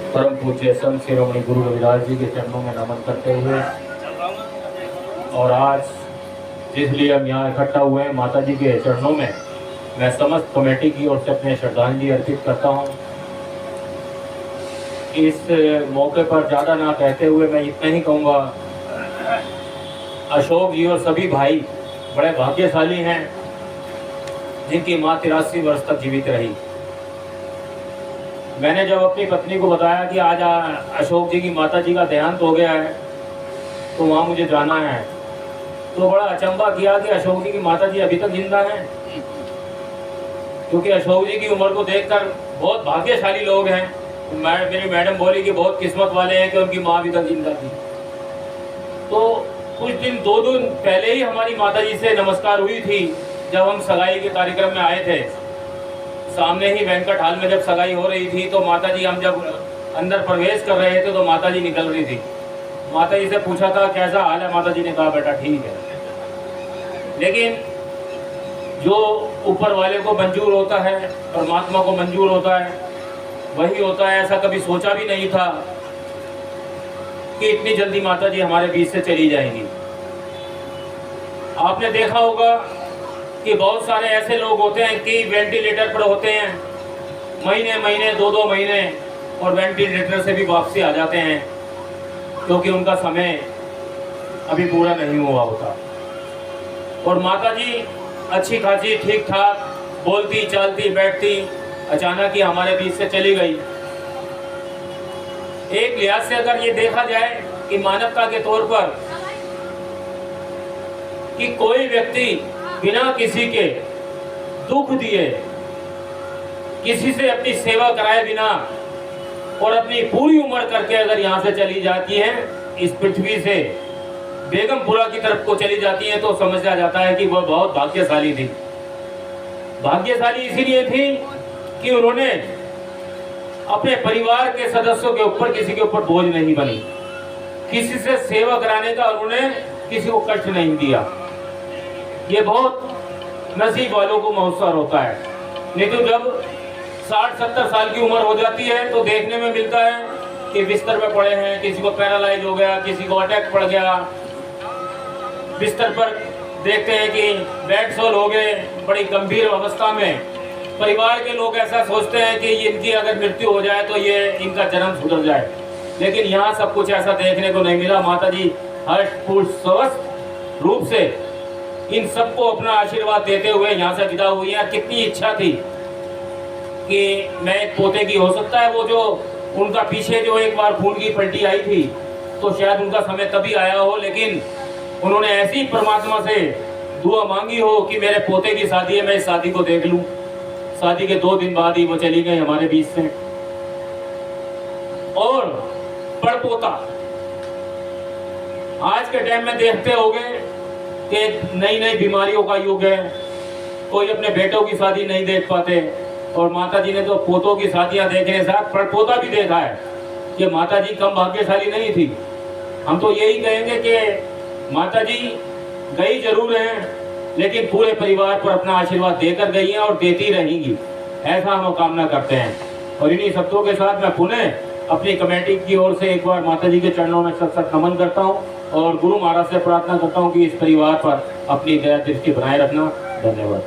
परम पूज्य संत शिरोमणि गुरु रविदास जी के चरणों में नमन करते हुए, और आज जिसलिए हम यहाँ इकट्ठा हुए हैं माता जी के चरणों में, मैं समस्त कमेटी की ओर से अपने श्रद्धांजलि अर्पित करता हूँ। इस मौके पर ज़्यादा ना कहते हुए मैं इतना ही कहूँगा, अशोक जी और सभी भाई बड़े भाग्यशाली हैं जिनकी माँ 83 वर्ष तक जीवित रही। मैंने जब अपनी पत्नी को बताया कि आज अशोक जी की माता जी का देहांत हो गया है तो वहाँ मुझे जाना है, तो बड़ा अचंभा किया कि अशोक जी की माता जी अभी तक जिंदा हैं, क्योंकि अशोक जी की उम्र को देखकर बहुत भाग्यशाली लोग हैं। मेरी मैडम बोली कि बहुत किस्मत वाले हैं कि उनकी माँ अभी तक जिंदा थी। तो कुछ दिन 2 दिन पहले ही हमारी माता जी से नमस्कार हुई थी, जब हम सगाई के कार्यक्रम में आए थे। सामने ही वेंकट हॉल में जब सगाई हो रही थी तो माता जी, हम जब अंदर प्रवेश कर रहे थे तो माता जी निकल रही थी। माता जी से पूछा था कैसा हाल है, माता जी ने कहा बेटा ठीक है। लेकिन जो ऊपर वाले को मंजूर होता है, परमात्मा को मंजूर होता है, वही होता है। ऐसा कभी सोचा भी नहीं था कि इतनी जल्दी माता जी हमारे बीच से चली जाएंगी। आपने देखा होगा कि बहुत सारे ऐसे लोग होते हैं कि वेंटिलेटर पर होते हैं महीने महीने 2-2 महीने, और वेंटिलेटर से भी वापसी आ जाते हैं क्योंकि उनका समय अभी पूरा नहीं हुआ होता। और माता जी अच्छी खासी ठीक ठाक बोलती चालती बैठती, अचानक ही हमारे बीच से चली गई। एक लिहाज से अगर ये देखा जाए कि मानवता के तौर पर कि कोई व्यक्ति बिना किसी के दुख दिए, किसी से अपनी सेवा कराए बिना और अपनी पूरी उम्र करके अगर यहाँ से चली जाती है, इस पृथ्वी से बेगमपुरा की तरफ को चली जाती है, तो समझा जाता है कि वह बहुत भाग्यशाली थी। भाग्यशाली इसीलिए थी कि उन्होंने अपने परिवार के सदस्यों के ऊपर किसी के ऊपर बोझ नहीं बनी, किसी से सेवा कराने का उन्होंने किसी को कष्ट नहीं दिया। ये बहुत नसीब वालों को मौसर होता है। नहीं तो जब 60-70 साल की उम्र हो जाती है तो देखने में मिलता है कि बिस्तर पे पड़े हैं, किसी को पैरालाइज हो गया, किसी को अटैक पड़ गया, बिस्तर पर देखते हैं कि बेड सोल हो गए, बड़ी गंभीर अवस्था में। परिवार के लोग ऐसा सोचते हैं कि इनकी अगर मृत्यु हो जाए तो ये इनका जन्म सुधर जाए, लेकिन यहाँ सब कुछ ऐसा देखने को नहीं मिला। माता जी हर्षपूर्ण स्वस्थ रूप से इन सबको अपना आशीर्वाद देते हुए यहाँ से विदा हुई है। कितनी इच्छा थी कि मैं एक पोते की, हो सकता है वो जो उनका पीछे जो एक बार खून की पलटी आई थी तो शायद उनका समय तभी आया हो, लेकिन उन्होंने ऐसी परमात्मा से दुआ मांगी हो कि मेरे पोते की शादी है, मैं इस शादी को देख लूं। शादी के 2 दिन बाद ही वो चली गई हमारे बीच से। और पड़पोता, आज के टाइम में देखते होंगे कि नई नई बीमारियों का युग है, कोई अपने बेटों की शादी नहीं देख पाते, और माता जी ने तो पोतों की शादियां देखने साथ पड़पोता भी देखा है कि माता जी कम भाग्यशाली नहीं थी। हम तो यही कहेंगे कि माता जी गई जरूर हैं, लेकिन पूरे परिवार पर अपना आशीर्वाद देकर गई हैं और देती रहेंगी, ऐसा हम कामना करते हैं। और इन्हीं शब्दों के साथ मैं पुनः अपनी कमेटी की ओर से एक बार माता जी के चरणों में सत नमन करता हूं और गुरु महाराज से प्रार्थना करता हूं कि इस परिवार पर अपनी दया दृष्टि बनाए रखना। धन्यवाद।